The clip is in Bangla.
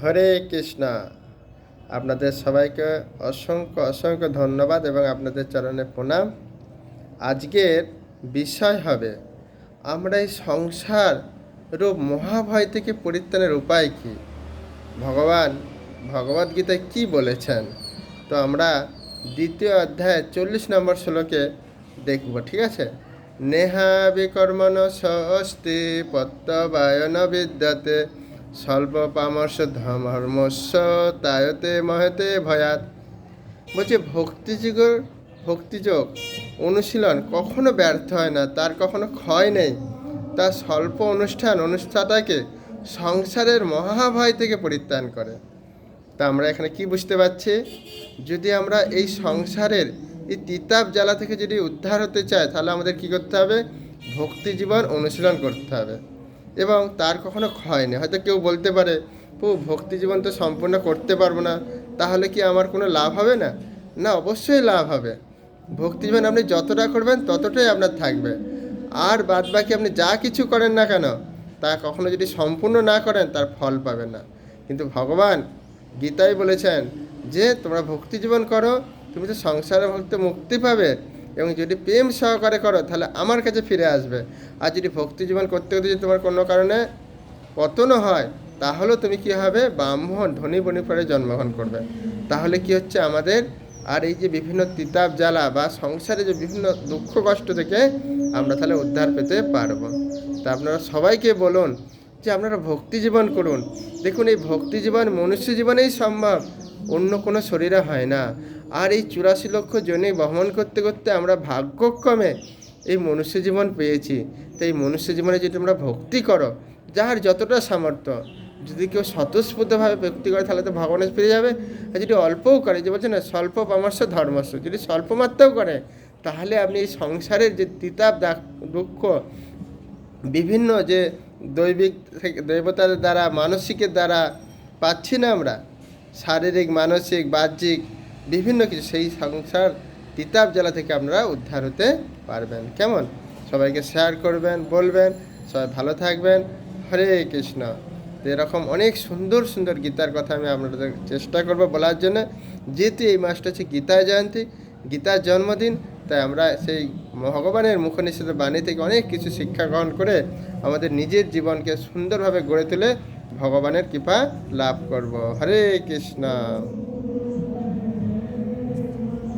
হরে কৃষ্ণ। আপনাদের সবাইকে অসংখ্য অসংখ্য ধন্যবাদ এবং আপনাদের চরণে প্রণাম। আজকের বিষয় হবে আমরা এই সংসার রূপ মহাভয় থেকে পরিত্রাণের উপায় কী, ভগবান ভগবদ্গীতায় কি বলেছেন। তো আমরা দ্বিতীয় অধ্যায়ে 40 নম্বর শ্লোকে দেখব, ঠিক আছে। নেহা বিকর্মণ স্বস্তি পত্তবায়ন বিদ্যাতে স্বল্প পামর্শ ধর্মস্য তায়তে মহতে ভয়াত। বলছে ভক্তিযোগ অনুশীলন কখনো ব্যর্থ হয় না, তার কখনো ক্ষয় নেই। তার স্বল্প অনুষ্ঠানটাকে সংসারের মহাভয় থেকে পরিত্রাণ করে। তা আমরা এখানে কি বুঝতে পারছি, যদি আমরা এই সংসারের এই তিতাব জ্বালা থেকে যদি উদ্ধার হতে চাই, তাহলে আমাদের কি করতে হবে? ভক্তি জীবন অনুশীলন করতে হবে এবং তার কখনো ক্ষয় নেই। হয়তো কেউ বলতে পারে, ভক্তি জীবন তো সম্পূর্ণ করতে পারবো না, তাহলে কি আমার কোনো লাভ হবে না? না, অবশ্যই লাভ হবে। ভক্তি জীবন আপনি যতটা করবেন ততটাই আপনার থাকবে। আর বাদ বাকি আপনি যা কিছু করেন না কেন, তা কখনো যদি সম্পূর্ণ না করেন তার ফল পাবেন না। কিন্তু ভগবান গীতায় বলেছেন যে তোমরা ভক্তি জীবন করো, তুমি তো সংসারে ভক্তি মুক্তি পাবে, এবং যদি প্রেম সহকারে করো তাহলে আমার কাছে ফিরে আসবে। আর যদি ভক্তি জীবন করতে করতে যদি তোমার কোনো কারণে পতনও হয়, তাহলেও তুমি কি হবে? ব্রাহ্মণ ধনী বনিপরে জন্মগ্রহণ করবে। তাহলে কি হচ্ছে আমাদের আর এই যে বিভিন্ন তিতাব জ্বালা বা সংসারে যে বিভিন্ন দুঃখ কষ্ট থেকে আমরা তাহলে উদ্ধার পেতে পারবো। তা আপনারা সবাইকে বলুন যে আপনারা ভক্তি জীবন করুন। দেখুন, এই ভক্তি জীবন মনুষ্য জীবনেই সম্ভব, অন্য কোনো শরীরে হয় না। আর এই 84 লক্ষ জনে ভ্রমণ করতে করতে আমরা ভাগ্যক্রমে এই মনুষ্য জীবন পেয়েছি। তো এই মনুষ্য জীবনে যদি তোমরা ভক্তি করো, যার যতটা সামর্থ্য, যদি কেউ স্বতঃস্ফূর্তভাবে ভক্তি করে তাহলে তো ভগবানের ফিরে যাবে। আর যদি অল্পও করে, যে বলছে না স্বল্প পামর্শ ধর্মস্য, যদি স্বল্প মাত্রাও করে, তাহলে আপনি এই সংসারের যে তিতাব দুঃখ বিভিন্ন যে দৈবিক দেবতার দ্বারা মানসিকের দ্বারা পাচ্ছি না আমরা, শারীরিক মানসিক বাহ্যিক বিভিন্ন কিছু, সেই সংসার তিতাব জ্বালা থেকে আপনারা উদ্ধার হতে পারবেন। কেমন? সবাইকে শেয়ার করবেন, বলবেন। সবাই ভালো থাকবেন। হরে কৃষ্ণ। তো এরকম অনেক সুন্দর সুন্দর গীতার কথা আমি আপনাদের চেষ্টা করব বলার জন্য। যেহেতু এই মাসটা হচ্ছে গীতা জয়ন্তী, গীতার জন্মদিন, তাই আমরা সেই ভগবানের মুখনিঃসৃত বাণী থেকে অনেক কিছু শিক্ষা গ্রহণ করে আমাদের নিজের জীবনকে সুন্দরভাবে গড়ে তুলে ভগবানের কৃপা লাভ করব। হরে কৃষ্ণ।